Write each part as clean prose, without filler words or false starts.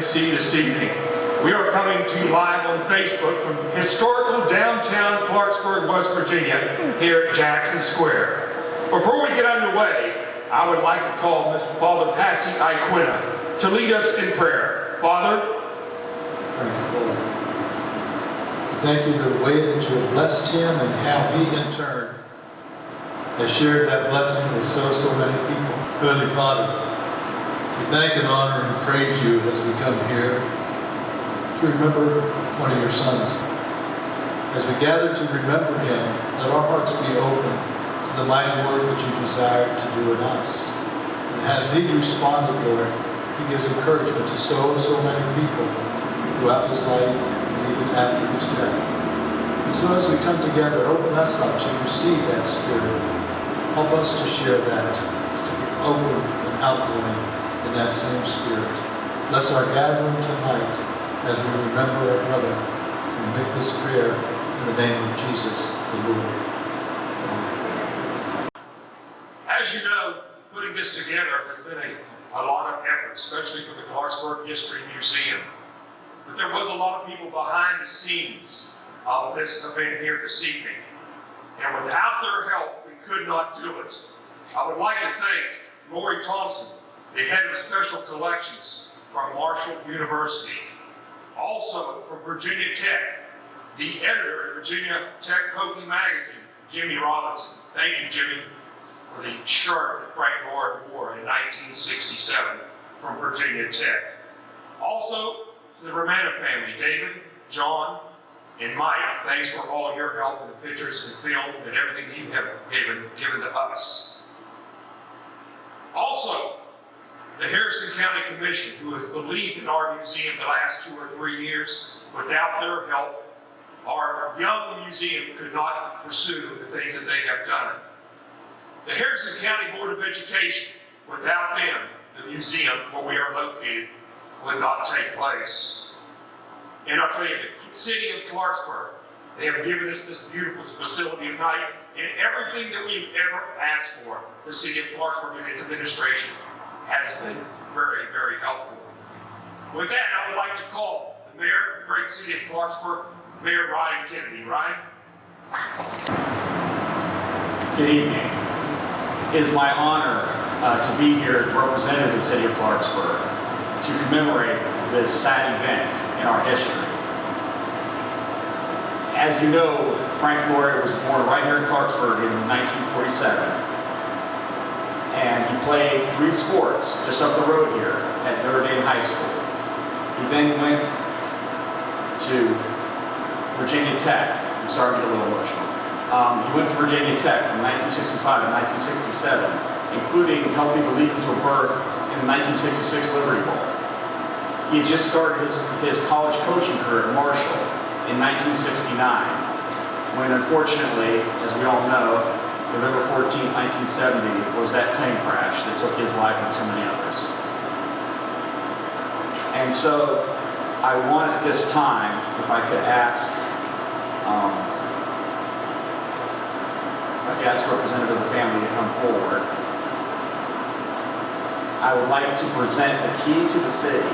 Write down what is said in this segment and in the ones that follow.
MC this evening. We are coming to you live on Facebook from historical downtown Clarksburg, West Virginia, here at Jackson Square. Before we get underway, I would like to call Mr. Father Patsy Iquina to lead us in prayer. Father? Thank you, Lord. Thank you the way that you have blessed him and how he in turn has shared that blessing with so many people. Heavenly Father, we thank and honor and praise you as we come here to remember one of your sons. As we gather to remember him, let our hearts be open to the mighty work that you desire to do in us. And as he responded, Lord, he gives encouragement to so many people throughout his life and even after his death. And so as we come together, open us up to receive that spirit. Help us to share that, to be open and outgoing in that same spirit. Bless our gathering tonight as we remember our brother and make this prayer in the name of Jesus, the Lord. Amen. As you know, putting this together has been a lot of effort, especially for the Clarksburg History Museum. But there was a lot of people behind the scenes of this event here this evening. And without their help, we could not do it. I would like to thank Loria Thompson, the head of Special Collections from Marshall University. Also from Virginia Tech, the editor of Virginia Tech Hokie Magazine, Jimmy Robinson. Thank you, Jimmy, for the shirt that Frank Loria wore in 1967 from Virginia Tech. Also to the Romano family, David, John, and Mike. Thanks for all your help in the pictures and film and everything you have given to us. Also, the Harrison County Commission, who has believed in our museum the last 2 or 3 years. Without their help, our young museum could not pursue the things that they have done. The Harrison County Board of Education, without them, the museum where we are located would not take place. And I'll tell you, the city of Clarksburg, they have given us this beautiful facility tonight, and everything that we've ever asked for, the city of Clarksburg and its administration has been very helpful. With that, I would like to call the mayor of the great city of Clarksburg, Mayor Ryan Kennedy. Ryan? Good evening. It is my honor to be here as representative of the city of Clarksburg to commemorate this sad event in our history. As you know, Frank Loria was born right here in Clarksburg in 1947. And he played 3 sports just up the road here at Notre Dame High School. He then went to Virginia Tech. I'm sorry to get a little emotional. He went to Virginia Tech from 1965 to 1967, including helping to lead him to a berth in the 1966 Liberty Bowl. He had just started his college coaching career at Marshall in 1969, when unfortunately, as we all know, November 14, 1970 was that plane crash that took his life and so many others. And so I want at this time, if I could ask a representative of the family to come forward, I would like to present the key to the city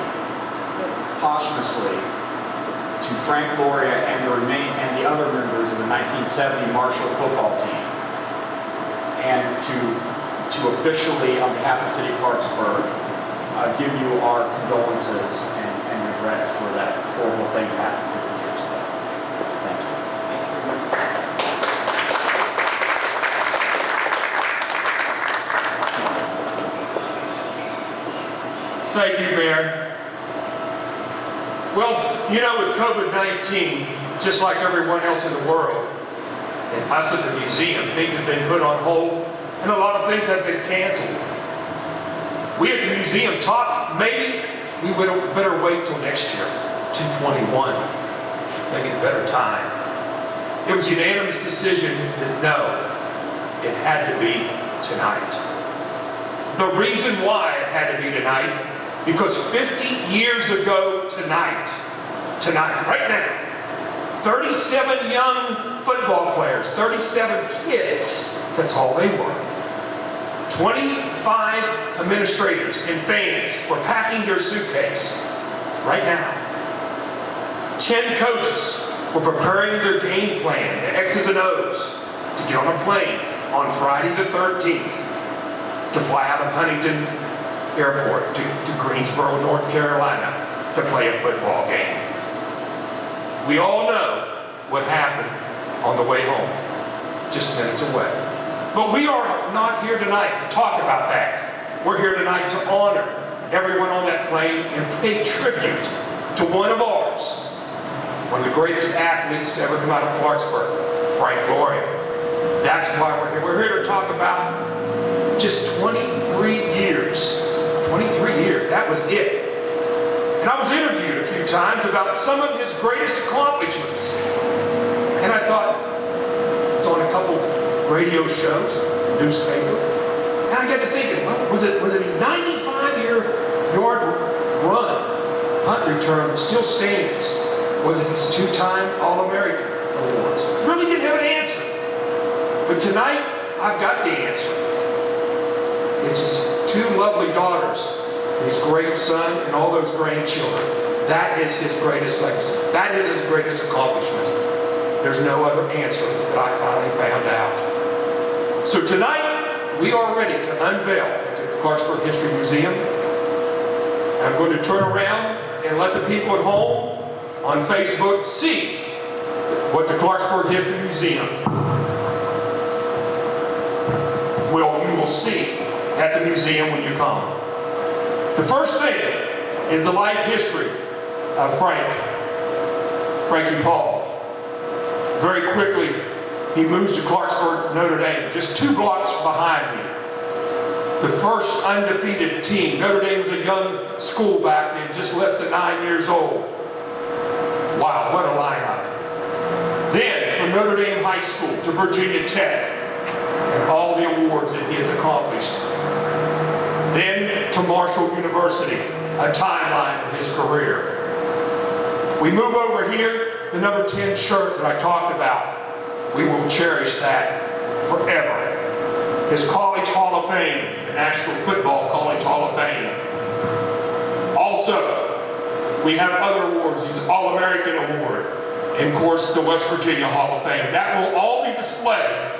posthumously to Frank Loria and the other members of the 1970 Marshall football team, and to officially, on behalf of the city of Clarksburg, give you our condolences and regrets for that horrible thing that happened 50 years ago. Thank you. Thank you, Mayor. Well, you know, with COVID-19, just like everyone else in the world, and us at the museum, things have been put on hold, and a lot of things have been canceled. We at the museum talked, maybe we would better wait till next year, 2021, maybe a better time. It was a unanimous decision that no, it had to be tonight. The reason why it had to be tonight, because 50 years ago tonight, right now, 37 young football players, 37 kids, that's all they were. 25 administrators and fans were packing their suitcase right now. 10 coaches were preparing their game plan, the X's and O's, to get on a plane on Friday the 13th to fly out of Huntington Airport to Greensboro, North Carolina to play a football game. We all know what happened on the way home, just minutes away. But we are not here tonight to talk about that. We're here tonight to honor everyone on that plane and pay tribute to one of ours, one of the greatest athletes to ever come out of Clarksburg, Frank Loria. That's why we're here. We're here to talk about just 23 years. 23 years, that was it. And I was interviewed a few times about some of his greatest accomplishments. And I thought, it's on a couple radio shows, newspaper. And I got to thinking, well, was it his 95-yard run, punt return that still stands? Was it his 2-time All-American awards? Really didn't have an answer. But tonight, I've got the answer. It's his 2 lovely daughters, his great son, and all those grandchildren. That is his greatest legacy. That is his greatest accomplishment. There's no other answer that I finally found out. So tonight, we are ready to unveil at the Clarksburg History Museum. I'm going to turn around and let the people at home on Facebook see what the Clarksburg History Museum you will see at the museum when you come. The first thing is the life history of Frankie Paul. Very quickly, he moves to Clarksburg, Notre Dame, just 2 blocks behind me. The first undefeated team. Notre Dame was a young school back then, just less than 9 years old. Wow, what a lineup. Then, from Notre Dame High School to Virginia Tech, and all the awards that he has accomplished. Then to Marshall University, a timeline of his career. We move over here, the number 10 shirt that I talked about. We will cherish that forever. His College Hall of Fame, the National Football College Hall of Fame. Also, we have other awards, his All-American Award, and of course the West Virginia Hall of Fame. That will all be displayed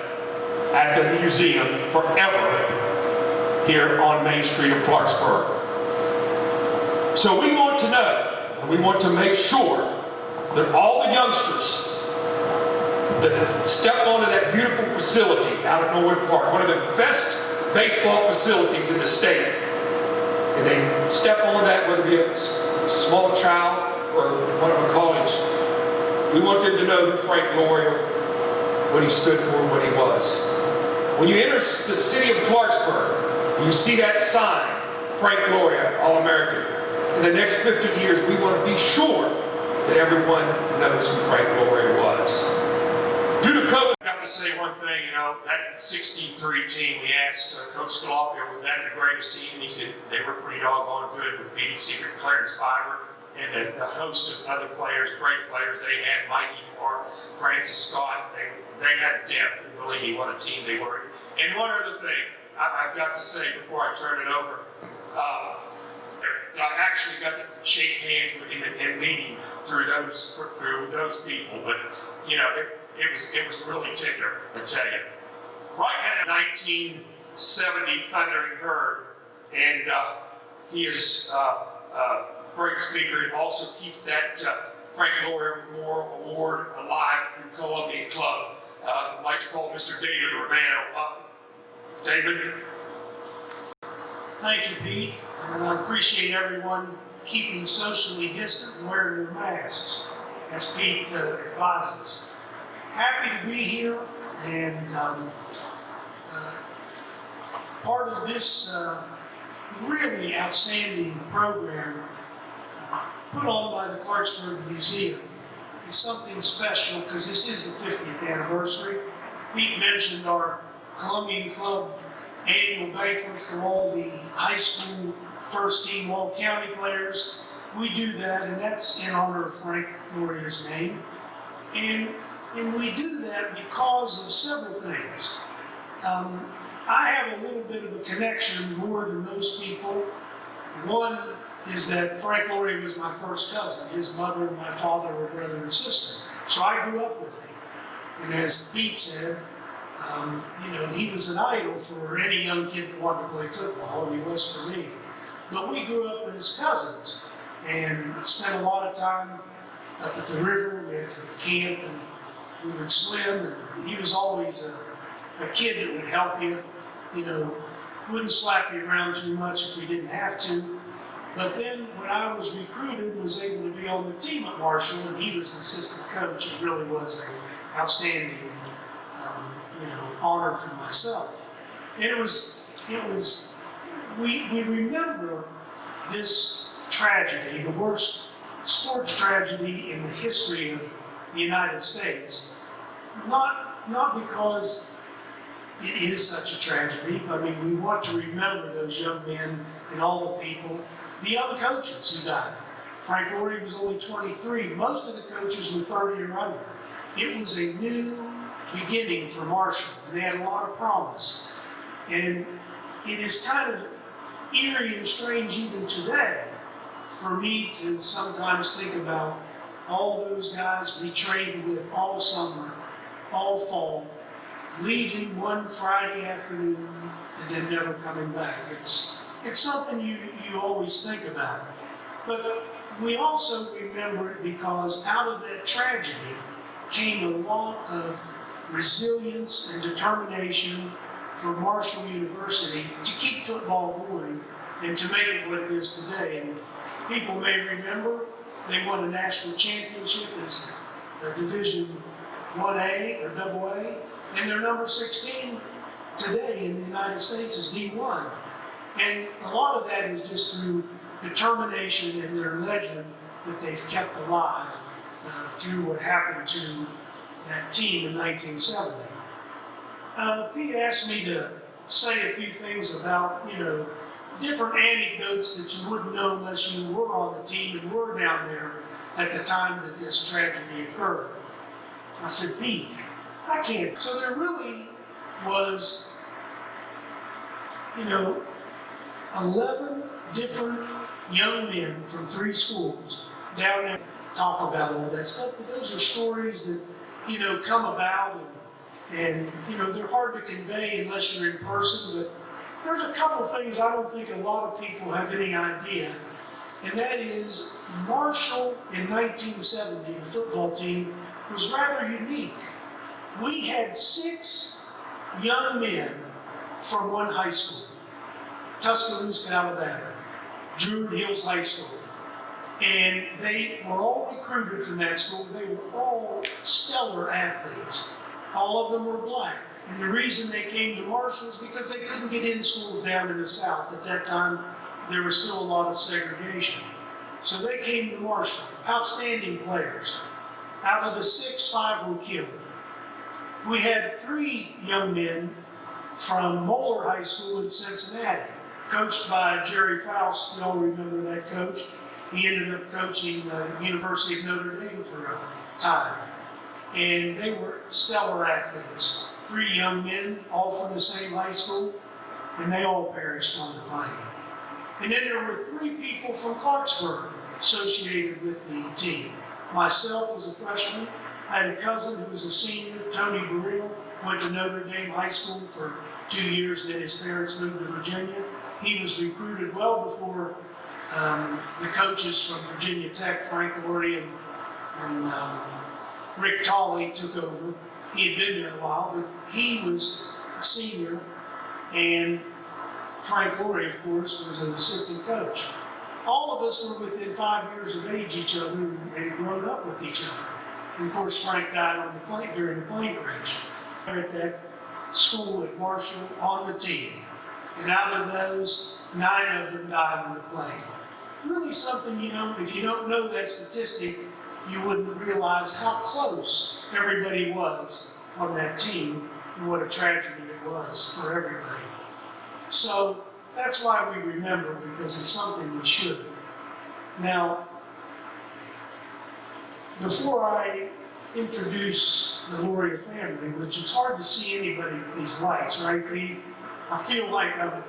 at the museum forever here on Main Street of Clarksburg. So we want to know, and we want to make sure that all the youngsters that step onto that beautiful facility out at Norwood Park, one of the best baseball facilities in the state, and they step on that, whether it be a small child or one of a college, we want them to know who Frank Loria, what he stood for, what he was. When you enter the city of Clarksburg, and you see that sign, Frank Loria, All-American, in the next 50 years, we want to be sure that everyone knows who Frank Loria was. Due to COVID, I got to say one thing, that 63 team, we asked Coach Scalapio, was that the greatest team? And he said they were pretty doggone good with Petey Secret, Clarence Fiber, and the host of other players, great players. They had Mikey Moore, Francis Scott. They had depth. And believe me, what a team they were. And one other thing I've got to say before I turn it over, I actually got to shake hands with him and meet him through those people. But it was really tender, I tell you. Right now, 1970 Thundering Herd, and he is a great speaker and also keeps that Frank Loria Memorial Award alive through Columbia Club. I'd like to call Mr. David Romano up. David? Thank you, Pete. And I appreciate everyone keeping socially distant and wearing their masks, as Pete advises. Happy to be here, and part of this really outstanding program put on by the Clarksburg Museum is something special because this is the 50th anniversary. Pete mentioned our Columbian Club annual banquet for all the high school first team all county players. We do that, and that's in honor of Frank Loria's name. And we do that because of several things. I have a little bit of a connection more than most people. One, is that Frank Loria was my first cousin. His mother and my father were brother and sister. So I grew up with him. And as Pete said, he was an idol for any young kid that wanted to play football, and he was for me. But we grew up as cousins and spent a lot of time up at the river. We had a camp and we would swim, and he was always a kid that would help you, wouldn't slap you around too much if we didn't have to. But then when I was recruited, was able to be on the team at Marshall, and he was an assistant coach. It really was an outstanding, honor for myself. And we remember this tragedy, the worst sports tragedy in the history of the United States, not because it is such a tragedy. I mean, we want to remember those young men and all the people, the young coaches who died. Frank Loria was only 23. Most of the coaches were 30 or under. It was a new beginning for Marshall, and they had a lot of promise. And it is kind of eerie and strange even today for me to sometimes think about all those guys we trained with all summer, all fall, leaving one Friday afternoon and then never coming back. It's something you always think about. But we also remember it because out of that tragedy came a lot of resilience and determination for Marshall University to keep football going and to make it what it is today. And people may remember they won a national championship as a Division 1A or AA, and they're number 16 today in the United States as D1. And a lot of that is just through determination and their legend that they've kept alive through what happened to that team in 1970. Pete asked me to say a few things about, different anecdotes that you wouldn't know unless you were on the team and were down there at the time that this tragedy occurred. I said, Pete, I can't. So there really was, 11 different young men from 3 schools down there talk about all that stuff. But those are stories that, come about and they're hard to convey unless you're in person. But there's a couple of things I don't think a lot of people have any idea. And that is Marshall in 1970, the football team, was rather unique. We had 6 young men from one high school, Tuscaloosa, Alabama, Druid Hills High School. And they were all recruited from that school. They were all stellar athletes. All of them were black. And the reason they came to Marshall is because they couldn't get in schools down in the South. At that time, there was still a lot of segregation. So they came to Marshall, outstanding players. Out of the 6, 5 were killed. We had 3 young men from Moeller High School in Cincinnati, coached by Jerry Faust. We all remember that coach. He ended up coaching the University of Notre Dame for a time. And they were stellar athletes. 3 young men, all from the same high school, and they all perished on the plane. And then there were 3 people from Clarksburg associated with the team. Myself was a freshman. I had a cousin who was a senior, Tony Burrell, went to Notre Dame High School for 2 years, then his parents moved to Virginia. He was recruited well before the coaches from Virginia Tech, Frank Loria and Rick Tolley, took over. He had been there a while, but he was a senior, and Frank Loria, of course, was an assistant coach. All of us were within 5 years of age each other and had grown up with each other. And of course, Frank died on the plane during the plane crash. At that school at Marshall on the team. And out of those, 9 of them died on the plane. Really something, if you don't know that statistic, you wouldn't realize how close everybody was on that team and what a tragedy it was for everybody. So that's why we remember, because it's something we should. Now, before I introduce the Loria family, which it's hard to see anybody with these lights, right, Pete? I feel like I'm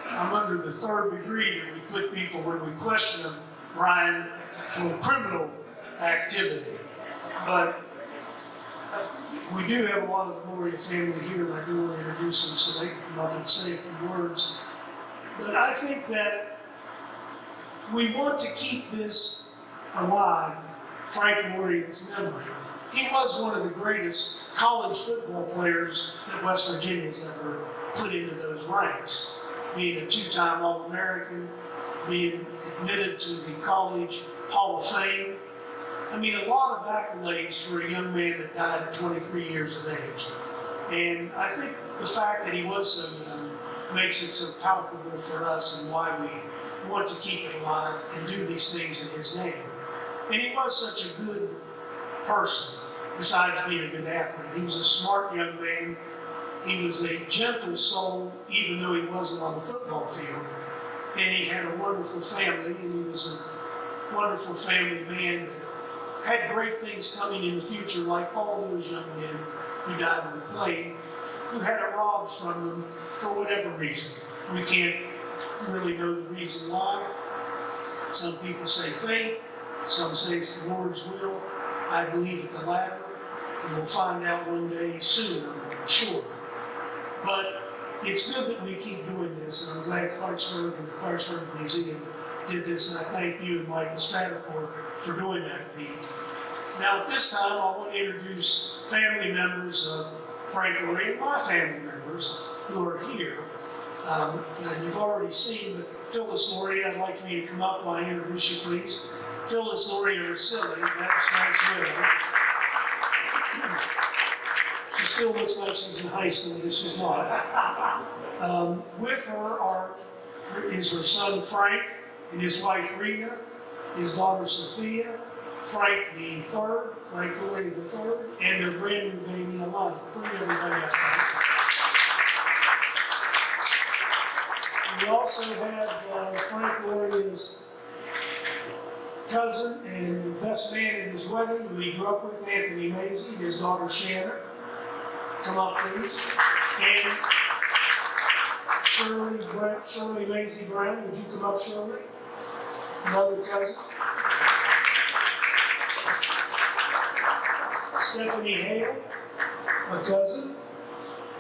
I'm under the third degree that we put people when we question them, Ryan, for criminal activity. But we do have a lot of the Loria family here, and I do want to introduce them so they can come up and say a few words. But I think that we want to keep this alive, Frank Loria's memory. He was one of the greatest college football players that West Virginia's ever put into those ranks, being a two-time All-American, being admitted to the College Hall of Fame. I mean, a lot of accolades for a young man that died at 23 years of age. And I think the fact that he was so young makes it so palpable for us and why we want to keep it alive and do these things in his name. And he was such a good person, besides being a good athlete. He was a smart young man. He was a gentle soul, even though he wasn't on the football field. And he had a wonderful family, and he was a wonderful family man that had great things coming in the future, like all those young men who died on the plane, who had it robbed from them for whatever reason. We can't really know the reason why. Some people say fate, some say it's the Lord's will. I believe it's the latter, and we'll find out one day soon, I'm sure. But it's good that we keep doing this, and I'm glad Clarksburg and the Clarksburg Museum did this, and I thank you and Michael Spatafor for doing that, Pete. Now, at this time, I want to introduce family members of Frank Loria and my family members who are here. Now, you've already seen, but Phyllis Loria, I'd like for you to come up while I introduce you, please. Phyllis Loria is silly, that's nice widow. She still looks like she's in high school, but she's not. With her is her son Frank and his wife Rita, his daughter Sophia, Frank the third, Frank Loria the third, and their brand new baby Alana. Bring everybody up. We also have Frank Loria's cousin and best man at his wedding, who he grew up with, Anthony Maisie, and his daughter Shannon. Come up, please. And Shirley Maisie Brown. Would you come up, Shirley? Another cousin. Stephanie Hale, a cousin.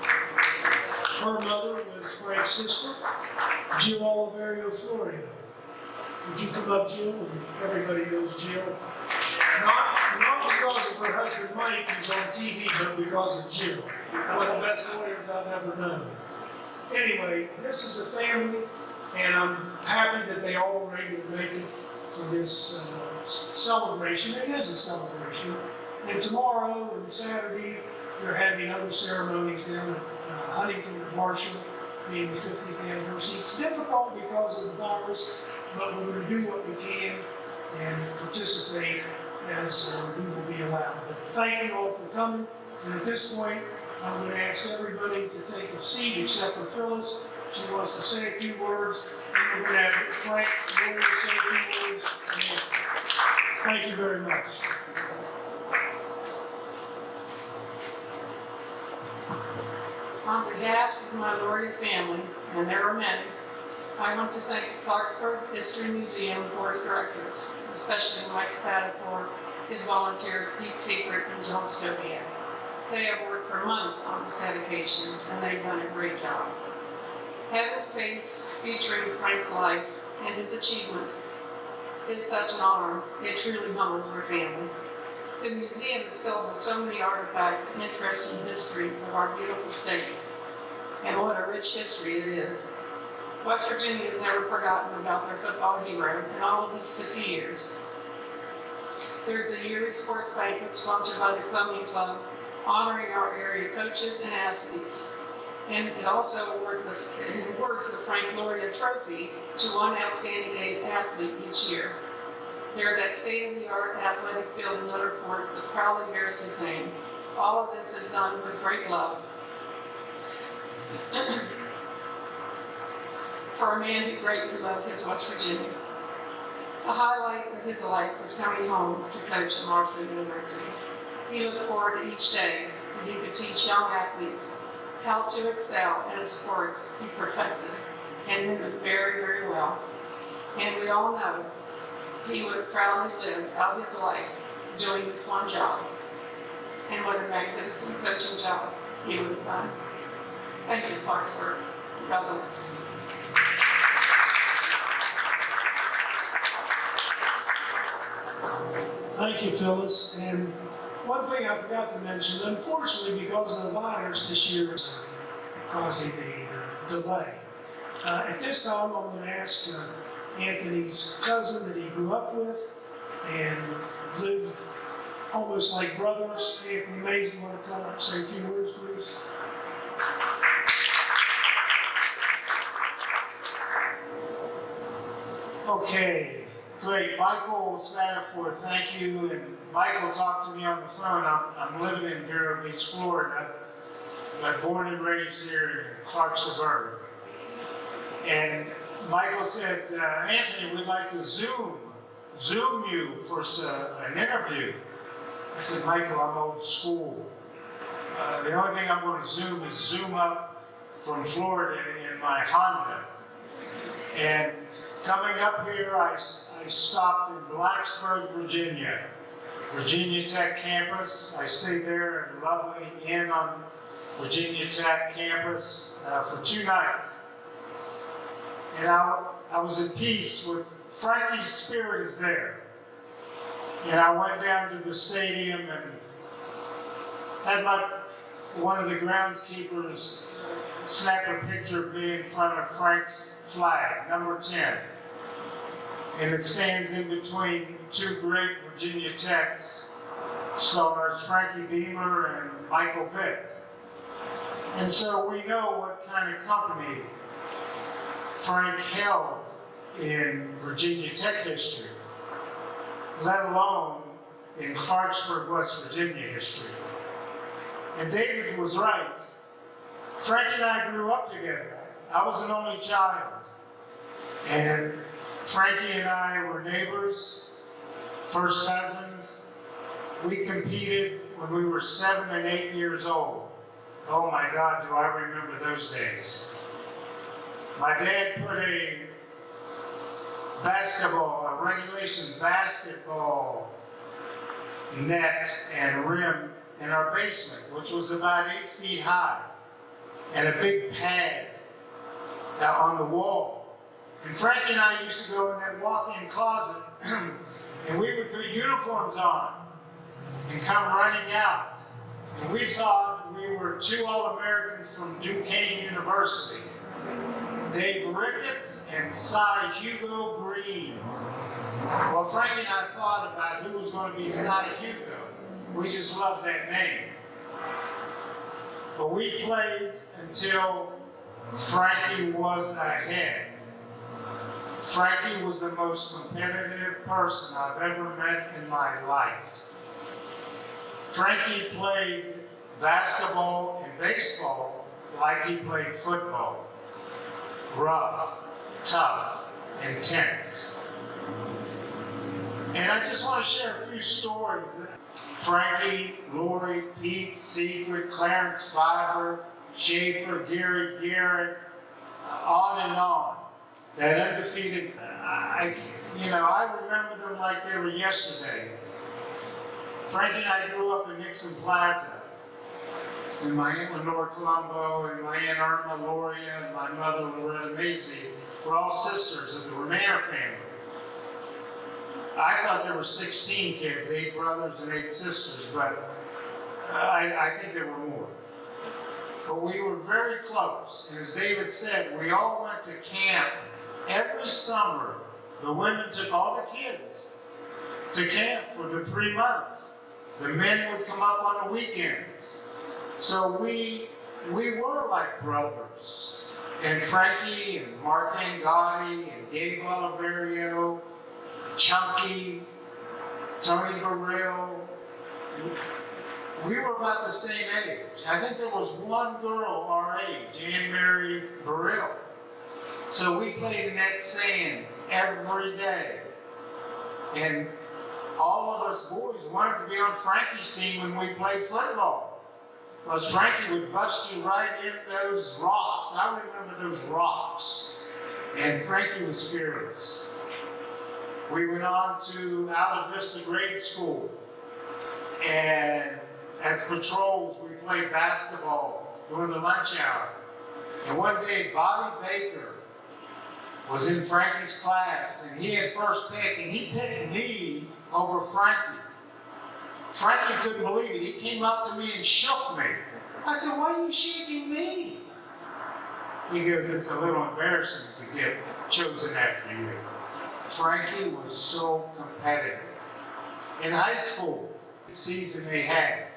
Her mother was Frank's sister, Jill Oliverio Florio. Would you come up, Jill? Everybody knows Jill. Not because of her husband Mike, who's on TV, but because of Jill. One of the best lawyers I've ever known. Anyway, this is a family, and I'm happy that they all were able to make it for this celebration. It is a celebration. And tomorrow and Saturday, they're having other ceremonies down at Huntington and Marshall, being the 50th anniversary. It's difficult because of the virus, but we're going to do what we can and participate as we will be allowed. But thank you all for coming. And at this point, I'm going to ask everybody to take a seat except for Phyllis. She wants to say a few words. And we're going to have Frank Loria say a few words. And thank you very much. On behalf of my Loria family, and there are many, I want to thank the Clarksburg History Museum Board of Directors, especially Mike Spatafor, his volunteers Pete Secret and John Stobiak. They have worked for months on this dedication, and they've done a great job. Having a space featuring Frank's life and his achievements is such an honor. It truly humbles our family. The museum is filled with so many artifacts and interesting history of our beautiful state, and what a rich history it is. West Virginia has never forgotten about their football hero in all of these 50 years. There's a yearly sports banquet sponsored by the Columbian Club, honoring our area coaches and athletes. And it also awards the Frank Loria Trophy to one outstanding athlete each year. There's that state-of-the-art athletic field in Little Fort that proudly bears his name. All of this is done with great love. For a man who greatly loved his West Virginia. The highlight of his life was coming home to coach at Marshall University. He looked forward to each day that he could teach young athletes how to excel in sports he perfected and knew him very, very well. And we all know he would have proudly lived out his life doing this one job. And what a magnificent coaching job he would have done. Thank you, Clarksburg. God bless. Thank you, Phyllis. And one thing I forgot to mention, unfortunately, because of the virus this year is causing a delay. At this time, I'm going to ask Anthony's cousin that he grew up with and lived almost like brothers. Anthony Mason, want to come up and say a few words, please? Okay, great. Michael Spatafor, thank you. And Michael talked to me on the phone. I'm living in Vero Beach, Florida, but born and raised here in Clarksburg. And Michael said, Anthony, we'd like to Zoom you for an interview. I said, Michael, I'm old school. The only thing I'm going to Zoom is Zoom up from Florida in my Honda. And coming up here, I stopped in Blacksburg, Virginia Tech campus. I stayed there in a lovely inn on Virginia Tech campus for 2 nights. And I was at peace with Frankie's spirit is there. And I went down to the stadium and had one of the groundskeepers snap a picture of me in front of Frank's flag, number 10. And it stands in between 2 great Virginia Tech stars, Frankie Beamer and Michael Vick. And so we know what kind of company Frank held in Virginia Tech history, let alone in Clarksburg, West Virginia history. And David was right. Frank and I grew up together. I was an only child. And Frankie and I were neighbors, first cousins. We competed when we were 7 and 8 years old. Oh my God, do I remember those days. My dad put a regulation basketball net and rim in our basement, which was about 8 feet high, and a big pad on the wall. And Frankie and I used to go in that walk-in closet, and we would put uniforms on and come running out. And we thought we were 2 All-Americans from Duquesne University, Dave Ricketts and Cy Hugo Green. Well, Frankie and I thought about who was going to be Cy Hugo. We just loved that name. But we played until Frankie was ahead. Frankie was the most competitive person I've ever met in my life. Frankie played basketball and baseball like he played football. Rough, tough, intense. And I just want to share a few stories. Frankie, Loria, Pete, Secret, Clarence Fiber, Schaefer, Gary Garrett, on and on. That undefeated, I remember them like they were yesterday. Frankie and I grew up in Nixon Plaza. And my Aunt Lenore Colombo and my Aunt Irma Loria and my mother Loretta Macy were all sisters of the Romano family. I thought there were 16 kids, 8 brothers and 8 sisters, but I think there were more. But we were very close. And as David said, we all went to camp every summer. The women took all the kids to camp for the 3 months. The men would come up on the weekends. So we were like brothers. And Frankie and Mark Angotti and Gabe Oliverio, Chunky, Tony Burrell, we were about the same age. I think there was one girl our age, Anne Mary Burrell. So we played in that sand every day. And all of us boys wanted to be on Frankie's team when we played football. Because Frankie would bust you right in those rocks. I remember those rocks. and Frankie was fearless. We went on to Alta Vista Grade School, and as patrols, we played basketball during the lunch hour. And one day, Bobby Baker was in Frankie's class, and he had first pick, and he picked me over Frankie. Frankie couldn't believe it. He came up to me and shook me. I said, "Why are you shaking me?" He goes, "It's a little embarrassing to get chosen after you." Frankie was so competitive. In high school, the season they had,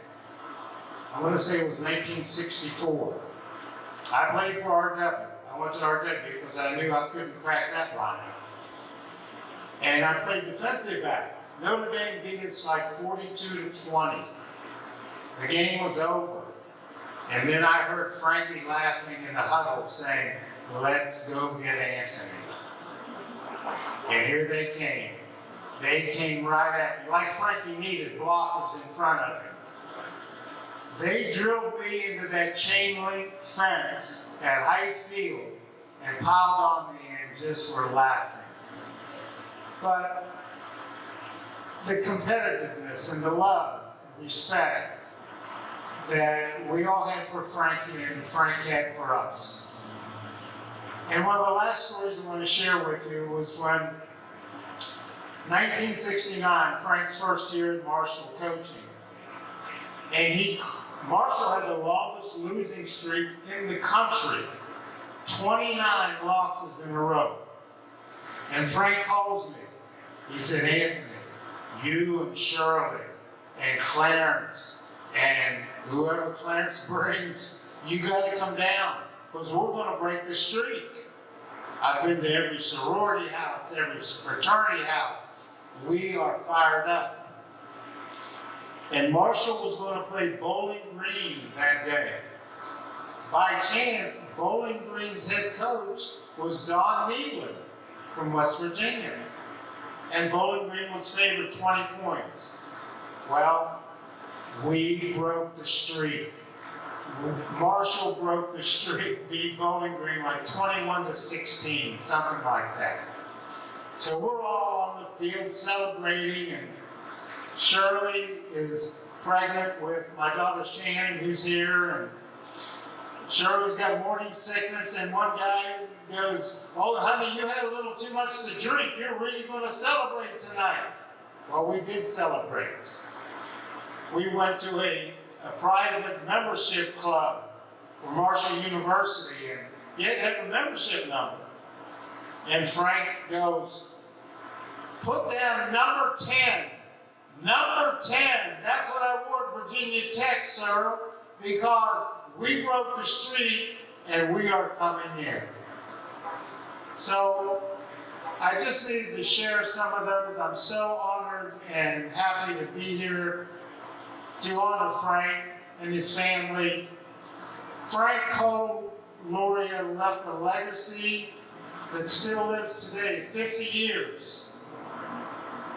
I want to say it was 1964. I played for RW. I went to RW because I knew I couldn't crack that lineup. And I played defensive back. Notre Dame beat us like 42-20. The game was over. And then I heard Frankie laughing in the huddle saying, "Let's go get Anthony." And here they came. They came right at me, like Frankie needed blockers in front of him. They drilled me into that chain link fence at High Field and piled on me and just were laughing. But the competitiveness and the love and respect that we all had for Frankie and Frank had for us. And one of the last stories I want to share with you was when 1969, Frank's first year at Marshall coaching. And Marshall had the longest losing streak in the country, 29 losses in a row. And Frank calls me. He said, "Anthony, you and Shirley and Clarence and whoever Clarence brings, you got to come down because we're going to break the streak." I've been to every sorority house, every fraternity house. We are fired up. And Marshall was going to play Bowling Green that day. By chance, Bowling Green's head coach was Don Nealon from West Virginia. And Bowling Green was favored 20 points. Well, we broke the streak. Marshall broke the streak, beat Bowling Green like 21-16, something like that. So we're all on the field celebrating, and Shirley is pregnant with my daughter Shannon, who's here, and Shirley's got morning sickness, and one guy goes, "Oh, honey, you had a little too much to drink. You're really going to celebrate tonight." Well, we did celebrate. We went to a private membership club for Marshall University, and you had to have a membership number. And Frank goes, "Put down number 10. Number 10. That's what I wore at Virginia Tech, sir, because we broke the streak and we are coming in." So I just needed to share some of those. I'm so honored and happy to be here to honor Frank and his family. Frank Cole Loria left a legacy that still lives today, 50 years.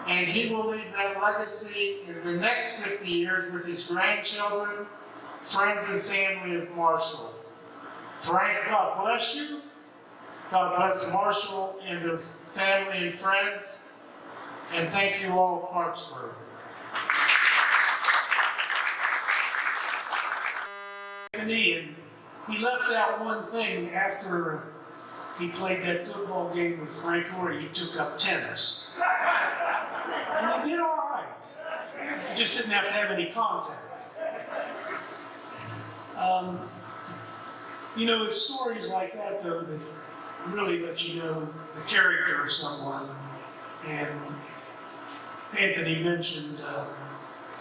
And he will leave that legacy in the next 50 years with his grandchildren, friends and family of Marshall. Frank, God bless you. God bless Marshall and their family and friends. And thank you all, Clarksburg. And he left out one thing after he played that football game with Frank Loria. He took up tennis. And he did all right. He just didn't have to have any contact. It's stories like that, though, that really let you know the character of someone. And Anthony mentioned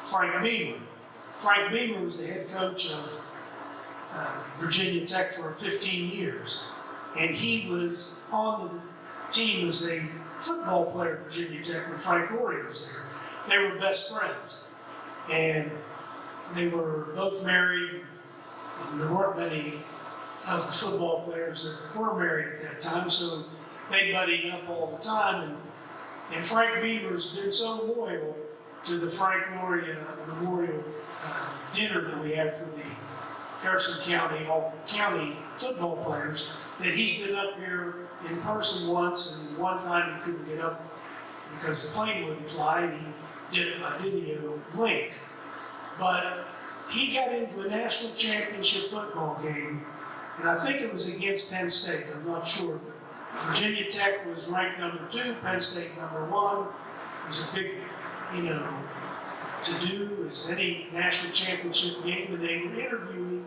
Frank Beamer. Frank Beamer was the head coach of Virginia Tech for 15 years. And he was on the team as a football player at Virginia Tech when Frank Loria was there. They were best friends. And they were both married, and there weren't many of the football players that were married at that time, so they buddied up all the time. And Frank Beamer's been so loyal to the Frank Loria Memorial dinner that we had for the Harrison County, all county football players. that he's been up here in person once, and one time he couldn't get up because the plane wouldn't fly, and he did it by video link. But he got into a national championship football game, and I think it was against Penn State, I'm not sure. Virginia Tech was ranked number 2, Penn State number 1. It was a big, to do as any national championship game, and they were interviewing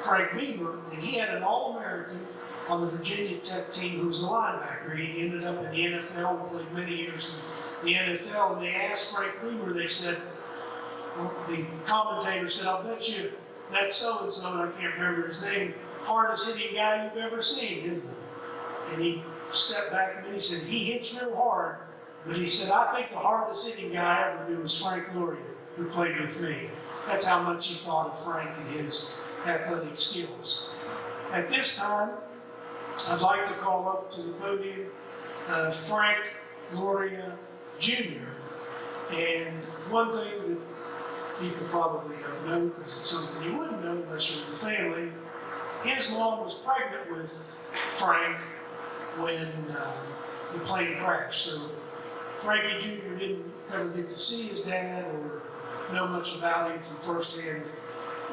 Frank Beamer, and he had an All-American on the Virginia Tech team who was a linebacker. He ended up in the NFL and played many years in the NFL, and they asked Frank Beamer, they said, well, the commentator said, I'll bet you that's so-and-so, and I can't remember his name, hardest hitting guy you've ever seen, isn't it? And he stepped back and he said, he hits real hard, but he said, I think the hardest hitting guy I ever knew was Frank Loria, who played with me. That's how much he thought of Frank and his athletic skills. At this time, I'd like to call up to the podium Frank Loria Jr. And one thing that people probably don't know, because it's something you wouldn't know unless you're in the family, his mom was pregnant with Frank when the plane crashed. So Frankie Jr. didn't ever get to see his dad or know much about him from firsthand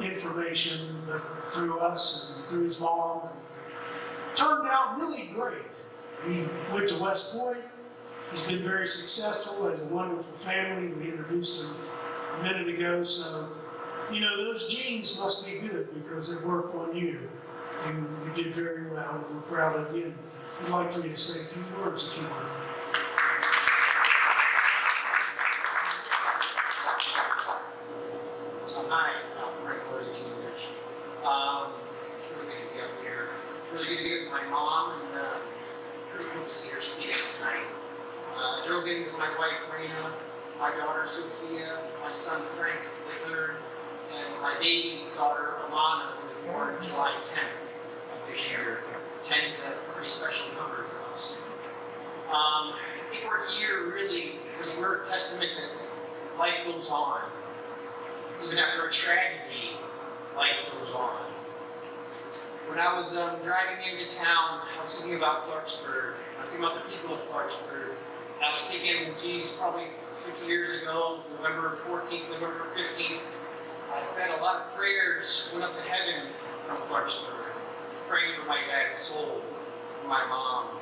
information, but through us and through his mom. And turned out really great. He went to West Point. He's been very successful, has a wonderful family. We introduced him a minute ago. So, those genes must be good because they work on you. And you did very well. We're proud of you. We'd like for you to say a few words if you want. Hi, I'm Frank Loria Jr. It's really good to be up here. It's really good to be with my mom, and pretty cool to see her speaking tonight. I drove in with my wife, Rena, my daughter, Sophia, my son, Frank, the third, and my baby daughter, Alana, who was born July 10th of this year. 10 is a pretty special number for us. I think we're here really because we're a testament that life goes on. Even after a tragedy, life goes on. When I was driving into town, I was thinking about Clarksburg. I was thinking about the people of Clarksburg. And I was thinking, geez, probably 50 years ago, November 14th, November 15th, I bet a lot of prayers went up to heaven from Clarksburg, praying for my dad's soul, for my mom,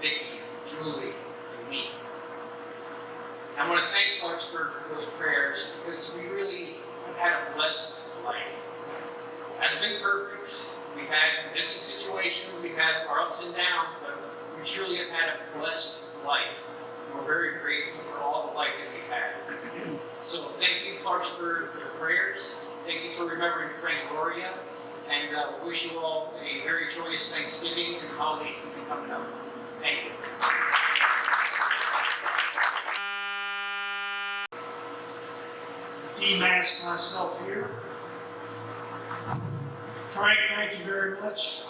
Vicky, Julie, and me. I want to thank Clarksburg for those prayers because we really have had a blessed life. It hasn't been perfect. We've had busy situations, we've had our ups and downs, but we truly have had a blessed life. And we're very grateful for all the life that we've had. So thank you, Clarksburg, for your prayers. Thank you for remembering Frank Loria. And we wish you all a very joyous Thanksgiving and holiday season coming up. Thank you. Demask myself here. Frank, thank you very much.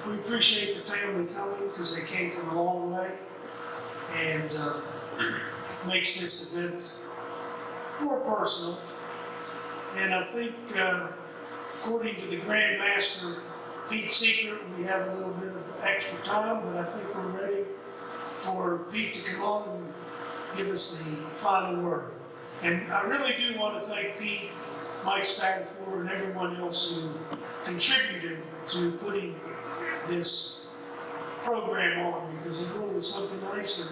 We appreciate the family coming because they came from a long way and makes this event more personal. And I think, according to the Grand Master Pete Secret, we have a little bit of extra time, but I think we're ready for Pete to come on and give us the final word. And I really do want to thank Pete, Mike Spatafor, and everyone else who contributed to putting this program on, because it really is something nice.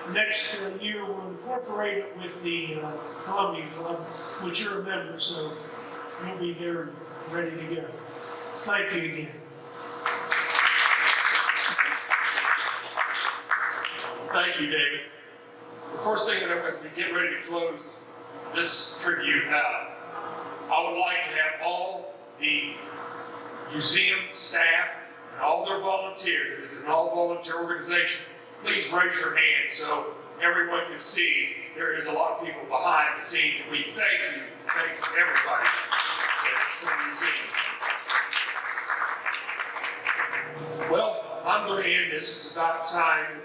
And next year we'll incorporate it with the Columbian Club, which you're a member, so you'll be there and ready to go. Thank you again. Thank you, David. The first thing that as we get ready to close this tribute out, I would like to have all the museum staff and all their volunteers, it is an all-volunteer organization, please raise your hand so everyone can see there is a lot of people behind the scenes, and we thank you. Thanks to everybody at the museum. Well, I'm going to end this. It's about time.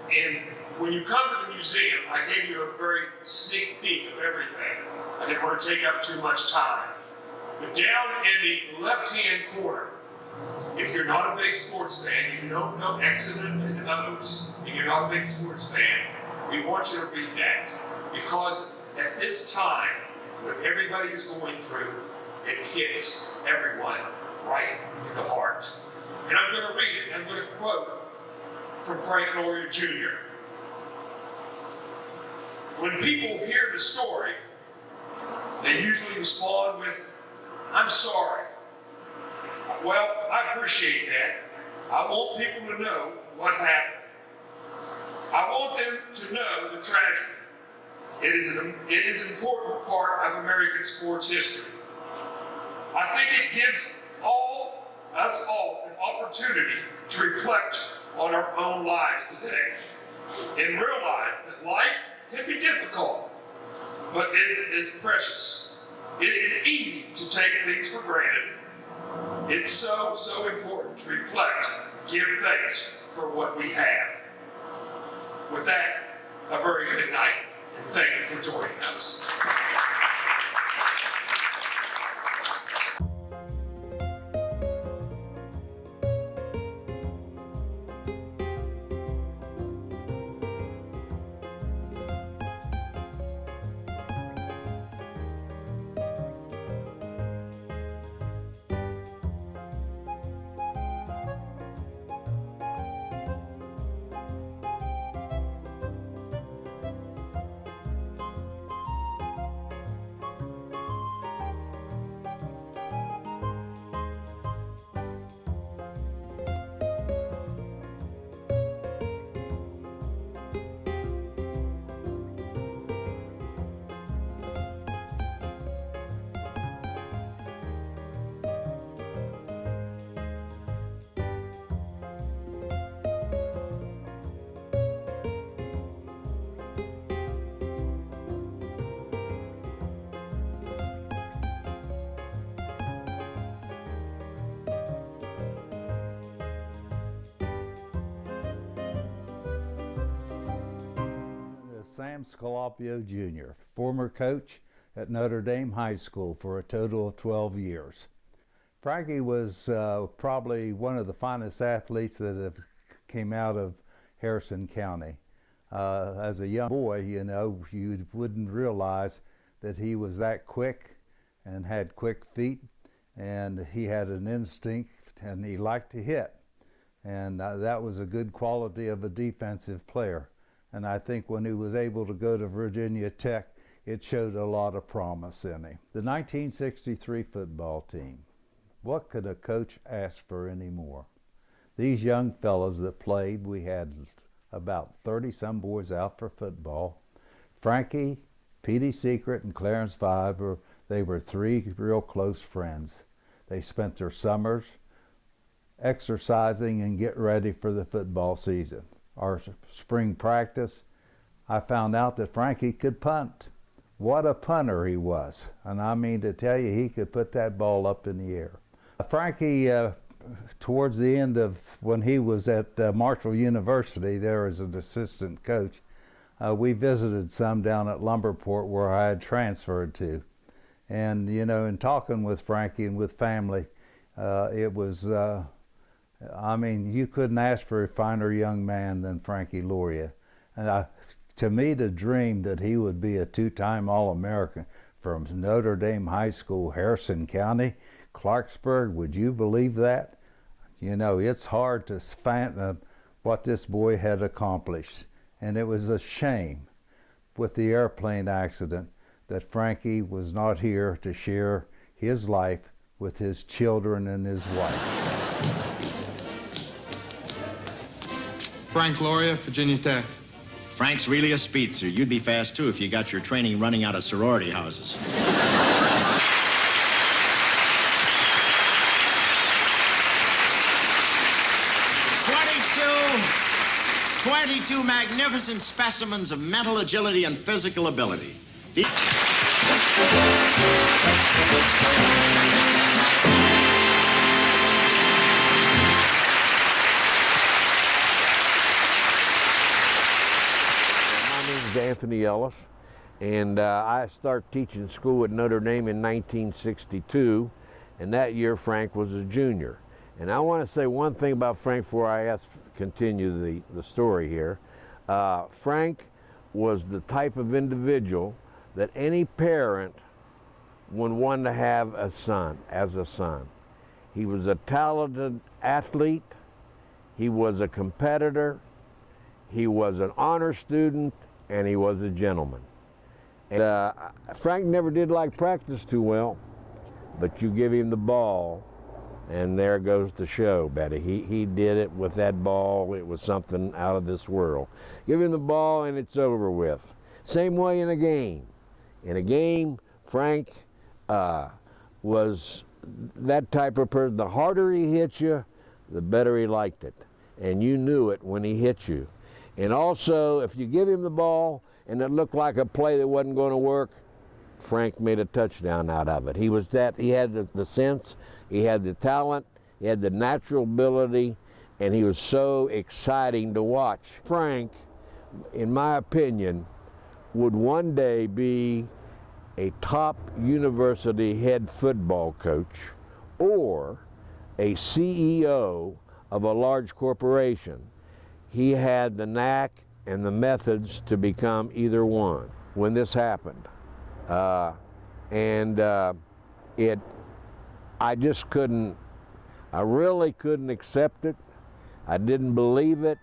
And when you come to the museum, I gave you a very sneak peek of everything. I didn't want to take up too much time. But down in the left-hand corner, if you're not a big sports fan, you don't know X's and O's, and you're not a big sports fan, we want you to read that. Because at this time, what everybody is going through, it hits everyone right in the heart. And I'm going to read it. I'm going to quote from Frank Loria Jr. When people hear the story, they usually respond with, "I'm sorry." Well, I appreciate that. I want people to know what happened. I want them to know the tragedy. It is an important part of American sports history. I think it gives us all an opportunity to reflect on our own lives today and realize that life can be difficult, but is precious. It is easy to take things for granted. It's so important to reflect, give thanks for what we have. With that, a very good night, and thank you for joining us. Sam Scalapio Jr., former coach at Notre Dame High School for a total of 12 years. Frankie was probably one of the finest athletes that have came out of Harrison County. As a young boy, you know, you wouldn't realize that he was that quick and had quick feet, and he had an instinct, and he liked to hit. And that was a good quality of a defensive player. And I think when he was able to go to Virginia Tech, it showed a lot of promise in him. The 1963 football team, what could a coach ask for anymore? These young fellows that played, we had about 30-some boys out for football. Frankie, Petey Secret, and Clarence Fiver, they were three real close friends. They spent their summers exercising and getting ready for the football season. Our spring practice, I found out that Frankie could punt. What a punter he was. And I mean to tell you, he could put that ball up in the air. Frankie, towards the end of when he was at Marshall University there as an assistant coach, we visited some down at Lumberport where I had transferred to. And, you know, in talking with Frankie and with family, it was, I mean, you couldn't ask for a finer young man than Frankie Loria. And to me, to dream that he would be a two-time All-American from Notre Dame High School, Harrison County, Clarksburg, would you believe that? You know, it's hard to fathom what this boy had accomplished. And it was a shame with the airplane accident that Frankie was not here to share his life with his children and his wife. Frank Loria, Virginia Tech. Frank's really a speedster. You'd be fast, too, if you got your training running out of sorority houses. 22 magnificent specimens of mental agility and physical ability. My name is Anthony Ellis, And I started teaching school at Notre Dame in 1962, and that year Frank was a junior. And I want to say one thing about Frank before I continue the story here. Frank was the type of individual that any parent would want to have a son, as a son. He was a talented athlete, he was a competitor, he was an honor student, and he was a gentleman. And, Frank never did like practice too well, but you give him the ball, and there goes the show, Betty. He did it with that ball. It was something out of this world. Give him the ball, and it's over with. Same way in a game. In a game, Frank was that type of person. The harder he hit you, the better he liked it. And you knew it when he hit you. And also, if you give him the ball and it looked like a play that wasn't going to work, Frank made a touchdown out of it. He had the sense, he had the talent, he had the natural ability, and he was so exciting to watch. Frank, in my opinion, would one day be a top university head football coach or a CEO of a large corporation. He had the knack and the methods to become either one when this happened. I just couldn't, I really couldn't accept it. I didn't believe it,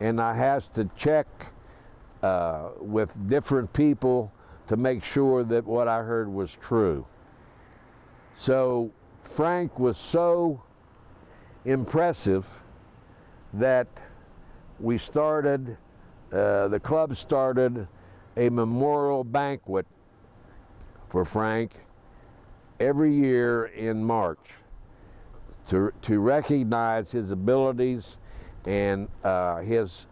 and I had to check with different people to make sure that what I heard was true. So Frank was so impressive that we started, the club started a memorial banquet for Frank every year in March to recognize his abilities and his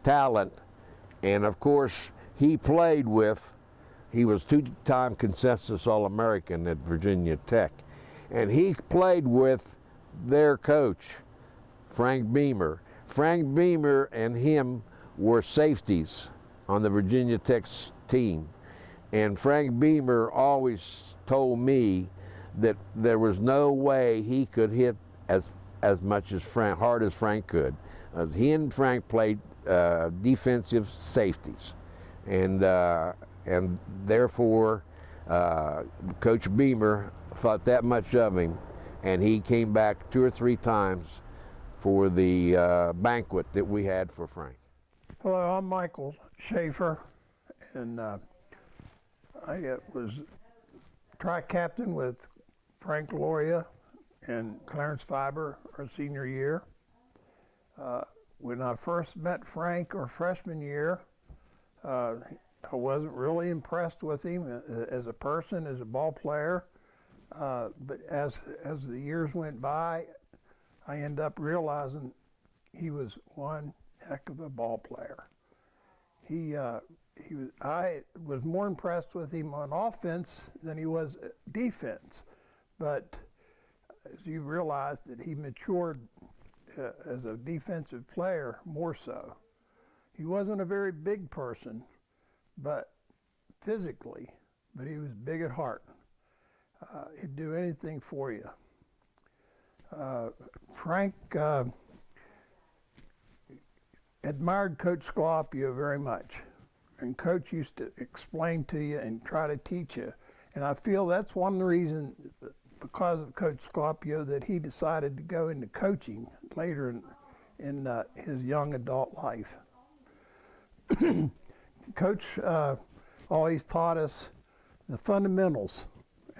talent. And of course, he was two-time consensus All-American at Virginia Tech. And he played with their coach, Frank Beamer. Frank Beamer and him were safeties on the Virginia Tech team. And Frank Beamer always told me that there was no way he could hit as much as hard as Frank could. He and Frank played defensive safeties. And therefore, Coach Beamer thought that much of him, and he came back 2 or 3 times for the banquet that we had for Frank. Hello, I'm Michael Schaefer, and I was track captain with Frank Loria and Clarence Fiber our senior year. When I first met Frank our freshman year, I wasn't really impressed with him as a person, as a ball player. But as the years went by, I ended up realizing he was one heck of a ball player. I was more impressed with him on offense than he was defense. But as you realize that he matured as a defensive player more so. He wasn't a very big person, but physically, but he was big at heart. He'd do anything for you. Frank admired Coach Scalapio very much, and Coach used to explain to you and try to teach you. And I feel that's one of the reasons, because of Coach Scalapio, that he decided to go into coaching later in his young adult life. Coach always taught us the fundamentals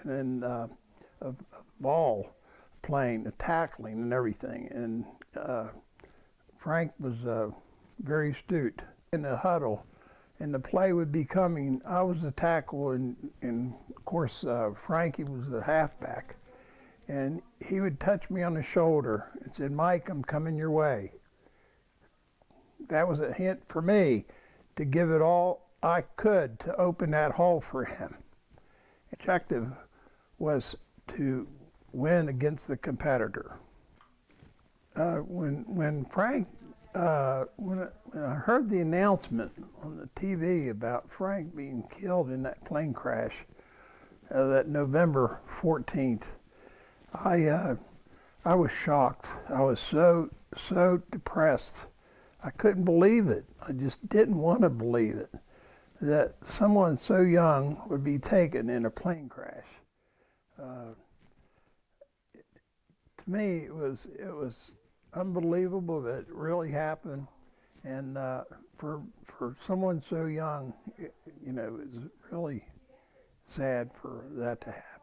and of ball playing, the tackling and everything. And Frank was very astute in the huddle. And the play would be coming. I was the tackle, and of course Frankie was the halfback. And he would touch me on the shoulder and said, "Mike, I'm coming your way." That was a hint for me to give it all I could to open that hole for him. The objective was to win against the competitor. When Frank when I heard the announcement on the TV about Frank being killed in that plane crash, that November 14th, I was shocked. I was so depressed. I couldn't believe it. I just didn't want to believe it, that someone so young would be taken in a plane crash. To me, it was unbelievable that it really happened, and for someone so young, it was really sad for that to happen.